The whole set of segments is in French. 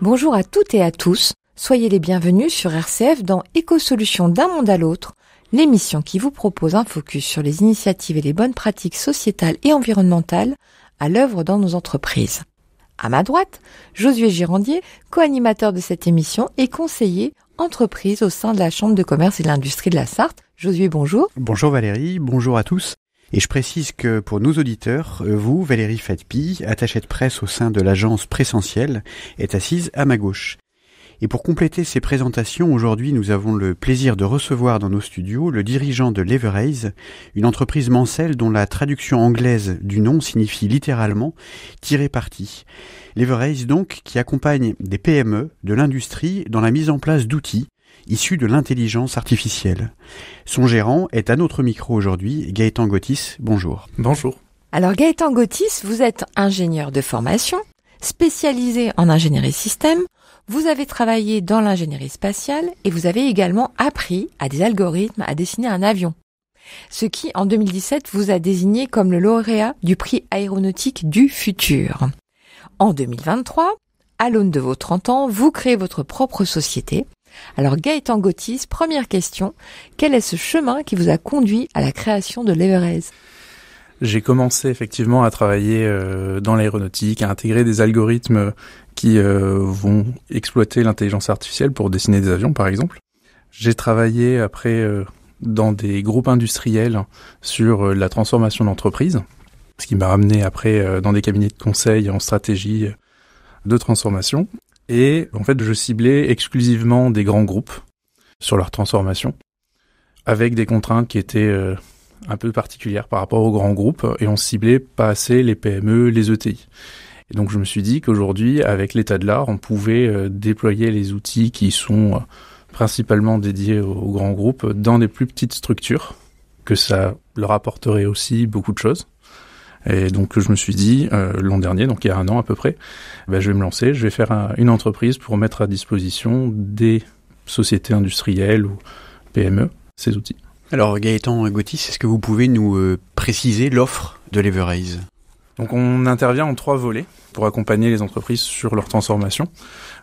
Bonjour à toutes et à tous, soyez les bienvenus sur RCF dans Écosolutions d'un monde à l'autre, l'émission qui vous propose un focus sur les initiatives et les bonnes pratiques sociétales et environnementales à l'œuvre dans nos entreprises. À ma droite, Josué Girandier, co-animateur de cette émission et conseiller entreprise au sein de la Chambre de commerce et de l'industrie de la Sarthe. Josué, bonjour. Bonjour Valérie, bonjour à tous. Et je précise que pour nos auditeurs, vous, Valérie Fatpi, attachée de presse au sein de l'agence Pressentiel, est assise à ma gauche. Et pour compléter ces présentations, aujourd'hui nous avons le plaisir de recevoir dans nos studios le dirigeant de Leveraise, une entreprise mancelle dont la traduction anglaise du nom signifie littéralement « tirer parti ». Leveraise donc qui accompagne des PME de l'industrie dans la mise en place d'outils issus de l'intelligence artificielle. Son gérant est à notre micro aujourd'hui, Gaëtan Gautis. Bonjour. Bonjour. Alors Gaëtan Gautis, vous êtes ingénieur de formation, spécialisé en ingénierie système. Vous avez travaillé dans l'ingénierie spatiale et vous avez également appris à des algorithmes à dessiner un avion. Ce qui, en 2017, vous a désigné comme le lauréat du prix aéronautique du futur. En 2023, à l'aune de vos 30 ans, vous créez votre propre société. Alors Gaëtan Gautis, première question, quel est ce chemin qui vous a conduit à la création de Leveraise ? J'ai commencé effectivement à travailler dans l'aéronautique, à intégrer des algorithmes qui vont exploiter l'intelligence artificielle pour dessiner des avions par exemple. J'ai travaillé après dans des groupes industriels sur la transformation d'entreprise, ce qui m'a ramené après dans des cabinets de conseil en stratégie de transformation. Et en fait, je ciblais exclusivement des grands groupes sur leur transformation, avec des contraintes qui étaient un peu particulières par rapport aux grands groupes, et on ciblait pas assez les PME, les ETI. Et donc je me suis dit qu'aujourd'hui, avec l'état de l'art, on pouvait déployer les outils qui sont principalement dédiés aux grands groupes dans des plus petites structures, que ça leur apporterait aussi beaucoup de choses. Et donc je me suis dit, l'an dernier, donc il y a un an à peu près, je vais me lancer, je vais faire une entreprise pour mettre à disposition des sociétés industrielles ou PME ces outils. Alors Gaëtan Gautis, est-ce que vous pouvez nous préciser l'offre de Leveraise ? Donc on intervient en 3 volets pour accompagner les entreprises sur leur transformation.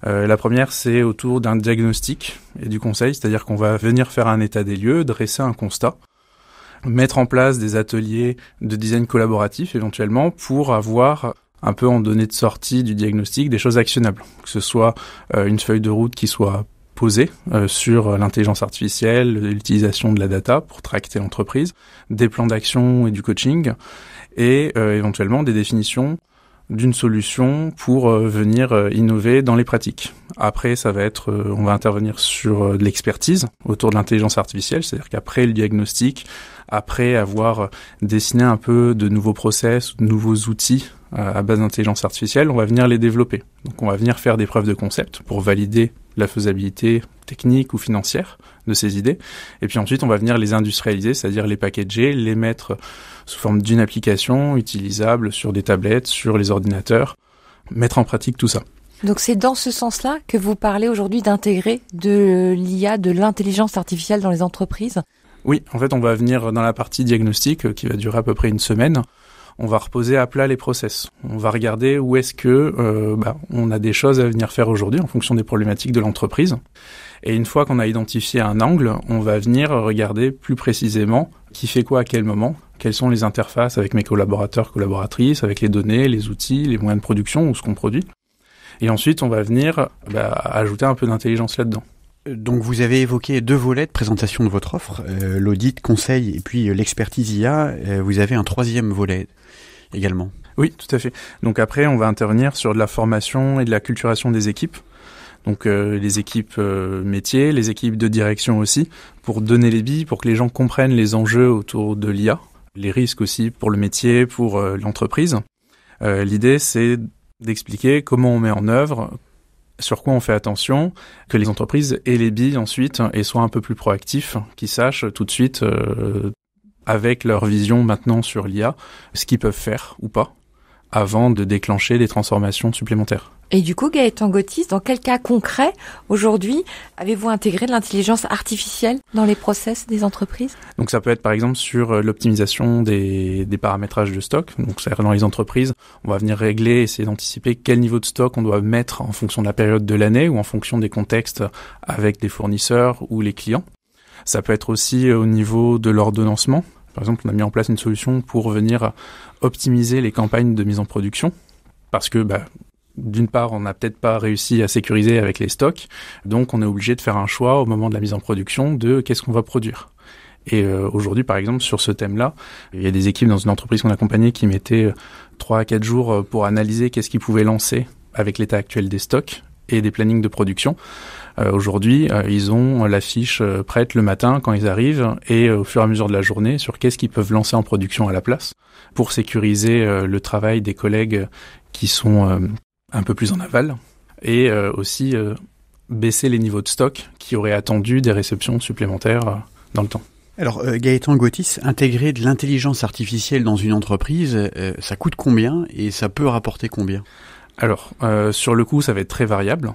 La première, c'est autour d'un diagnostic et du conseil, c'est-à-dire qu'on va venir faire un état des lieux, dresser un constat, mettre en place des ateliers de design collaboratif éventuellement pour avoir un peu en données de sortie du diagnostic des choses actionnables, que ce soit une feuille de route qui soit posée sur l'intelligence artificielle, l'utilisation de la data pour tracter l'entreprise, des plans d'action et du coaching et éventuellement des définitions d'une solution pour venir innover dans les pratiques. Après, ça va être, on va intervenir sur de l'expertise autour de l'intelligence artificielle, c'est-à-dire qu'après le diagnostic, après avoir dessiné un peu de nouveaux process, de nouveaux outils à base d'intelligence artificielle, on va venir les développer. Donc on va venir faire des preuves de concept pour valider la faisabilité technique ou financière de ces idées. Et puis ensuite, on va venir les industrialiser, c'est-à-dire les packager, les mettre sous forme d'une application utilisable sur des tablettes, sur les ordinateurs, mettre en pratique tout ça. Donc c'est dans ce sens-là que vous parlez aujourd'hui d'intégrer de l'IA, de l'intelligence artificielle dans les entreprises ? Oui, en fait, on va venir dans la partie diagnostic qui va durer à peu près une semaine. On va reposer à plat les process. On va regarder où est-ce que on a des choses à venir faire aujourd'hui en fonction des problématiques de l'entreprise. Et une fois qu'on a identifié un angle, on va venir regarder plus précisément qui fait quoi à quel moment, quelles sont les interfaces avec mes collaborateurs, collaboratrices, avec les données, les outils, les moyens de production ou ce qu'on produit. Et ensuite, on va venir ajouter un peu d'intelligence là-dedans. Donc vous avez évoqué 2 volets de présentation de votre offre, l'audit, conseil et puis l'expertise IA. Vous avez un 3e volet également. Oui, tout à fait. Donc après, on va intervenir sur de la formation et de la culturation des équipes. Donc les équipes métiers, les équipes de direction aussi, pour donner les billes, pour que les gens comprennent les enjeux autour de l'IA, les risques aussi pour le métier, pour l'entreprise. L'idée, c'est d'expliquer comment on met en œuvre, sur quoi on fait attention, que les entreprises aient les billes ensuite et soient un peu plus proactifs, qu'ils sachent tout de suite, avec leur vision maintenant sur l'IA, ce qu'ils peuvent faire ou pas, avant de déclencher des transformations supplémentaires. Et du coup, Gaëtan Gautis, dans quel cas concret, aujourd'hui, avez-vous intégré de l'intelligence artificielle dans les process des entreprises? Donc ça peut être par exemple sur l'optimisation des paramétrages de stock. Donc c'est-à-dire dans les entreprises, on va venir régler, essayer d'anticiper quel niveau de stock on doit mettre en fonction de la période de l'année ou en fonction des contextes avec des fournisseurs ou les clients. Ça peut être aussi au niveau de l'ordonnancement. Par exemple, on a mis en place une solution pour venir optimiser les campagnes de mise en production parce que d'une part, on n'a peut-être pas réussi à sécuriser avec les stocks, donc on est obligé de faire un choix au moment de la mise en production de qu'est-ce qu'on va produire. Et aujourd'hui, par exemple, sur ce thème-là, il y a des équipes dans une entreprise qu'on accompagnait qui mettaient 3 à 4 jours pour analyser qu'est-ce qu'ils pouvaient lancer avec l'état actuel des stocks et des plannings de production. Aujourd'hui, ils ont la fiche prête le matin quand ils arrivent et au fur et à mesure de la journée sur qu'est-ce qu'ils peuvent lancer en production à la place pour sécuriser le travail des collègues qui sont un peu plus en aval et aussi baisser les niveaux de stock qui auraient attendu des réceptions supplémentaires dans le temps. Alors Gaëtan Gautis, intégrer de l'intelligence artificielle dans une entreprise, ça coûte combien et ça peut rapporter combien? Alors, sur le coup, ça va être très variable.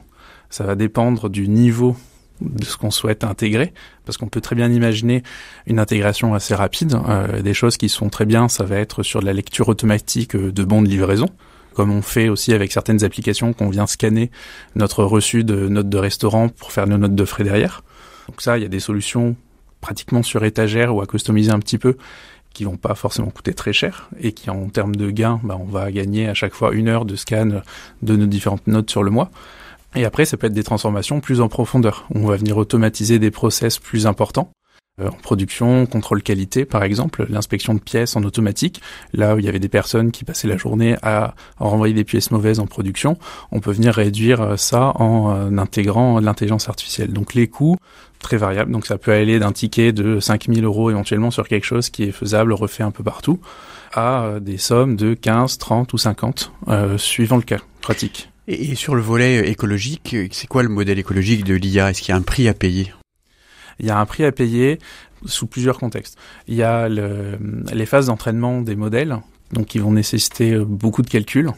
Ça va dépendre du niveau de ce qu'on souhaite intégrer, parce qu'on peut très bien imaginer une intégration assez rapide. Des choses qui sont très bien, ça va être sur de la lecture automatique de bons de livraison, comme on fait aussi avec certaines applications qu'on vient scanner notre reçu de notes de restaurant pour faire nos notes de frais derrière. Donc ça, il y a des solutions pratiquement sur étagère ou à customiser un petit peu qui vont pas forcément coûter très cher et qui en termes de gains, on va gagner à chaque fois 1 heure de scan de nos différentes notes sur le mois. Et après, ça peut être des transformations plus en profondeur. On va venir automatiser des process plus importants. En production, contrôle qualité par exemple, l'inspection de pièces en automatique, là où il y avait des personnes qui passaient la journée à renvoyer des pièces mauvaises en production, on peut venir réduire ça en intégrant l'intelligence artificielle. Donc les coûts, très variables, donc ça peut aller d'un ticket de 5 000 € éventuellement sur quelque chose qui est faisable, refait un peu partout, à des sommes de 15, 30 ou 50, suivant le cas pratique. Et sur le volet écologique, c'est quoi le modèle écologique de l'IA? Est-ce qu'il y a un prix à payer? Il y a un prix à payer sous plusieurs contextes. Il y a les phases d'entraînement des modèles, donc qui vont nécessiter beaucoup de calculs.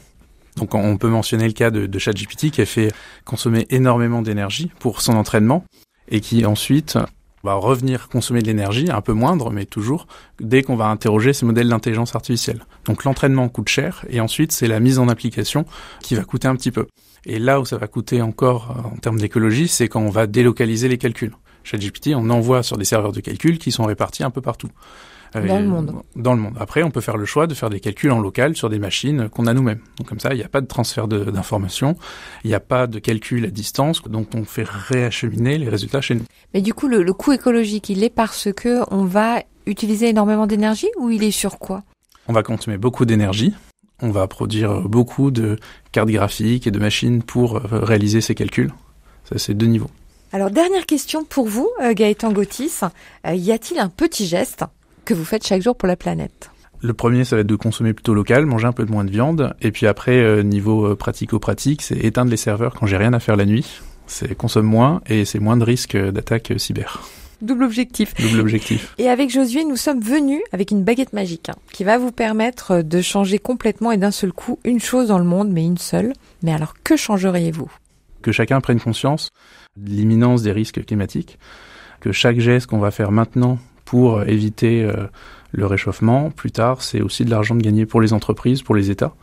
Donc on peut mentionner le cas de ChatGPT qui a fait consommer énormément d'énergie pour son entraînement et qui ensuite va revenir consommer de l'énergie, un peu moindre, mais toujours, dès qu'on va interroger ces modèles d'intelligence artificielle. Donc l'entraînement coûte cher et ensuite c'est la mise en application qui va coûter un petit peu. Et là où ça va coûter encore en termes d'écologie, c'est quand on va délocaliser les calculs. ChatGPT, on envoie sur des serveurs de calcul qui sont répartis un peu partout. Dans le monde. Dans le monde. Après, on peut faire le choix de faire des calculs en local sur des machines qu'on a nous-mêmes. Donc comme ça, il n'y a pas de transfert d'informations, il n'y a pas de calcul à distance, donc on fait réacheminer les résultats chez nous. Mais du coup, le coût écologique, il est parce que on va utiliser énormément d'énergie ou il est sur quoi? On va consommer beaucoup d'énergie. On va produire beaucoup de cartes graphiques et de machines pour réaliser ces calculs. Ça, c'est 2 niveaux. Alors, dernière question pour vous, Gaëtan Gautis. Y a-t-il un petit geste que vous faites chaque jour pour la planète? Le premier, ça va être de consommer plutôt local, manger un peu moins de viande. Et puis après, niveau pratico-pratique, c'est éteindre les serveurs quand j'ai rien à faire la nuit. C'est consomme moins et c'est moins de risque d'attaque cyber. Double objectif. Double objectif. Et avec Josué, nous sommes venus avec une baguette magique qui va vous permettre de changer complètement et d'un seul coup une chose dans le monde, mais une seule. Mais alors, que changeriez-vous? Que chacun prenne conscience de l'imminence des risques climatiques, que chaque geste qu'on va faire maintenant pour éviter le réchauffement, plus tard, c'est aussi de l'argent de gagner pour les entreprises, pour les États,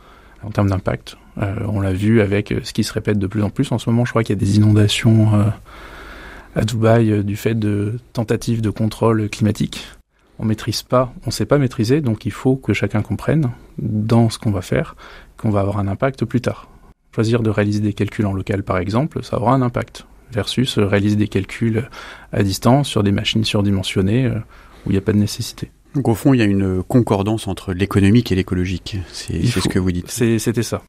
en termes d'impact. On l'a vu avec ce qui se répète de plus en plus. En ce moment, je crois qu'il y a des inondations à Dubaï du fait de tentatives de contrôle climatique. On maîtrise pas, on sait pas maîtriser, donc il faut que chacun comprenne dans ce qu'on va faire, qu'on va avoir un impact plus tard. Choisir de réaliser des calculs en local, par exemple, ça aura un impact, versus réaliser des calculs à distance sur des machines surdimensionnées où il n'y a pas de nécessité. Donc au fond, il y a une concordance entre l'économique et l'écologique, c'est ce que vous dites. C'était ça.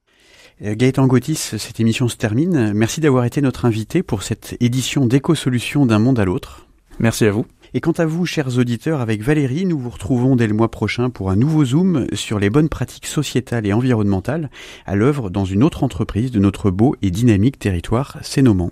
Gaëtan Gautis, cette émission se termine. Merci d'avoir été notre invité pour cette édition d'Éco-Solutions d'un monde à l'autre. Merci à vous. Et quant à vous, chers auditeurs, avec Valérie, nous vous retrouvons dès le mois prochain pour un nouveau zoom sur les bonnes pratiques sociétales et environnementales à l'œuvre dans une autre entreprise de notre beau et dynamique territoire, c'est Noman.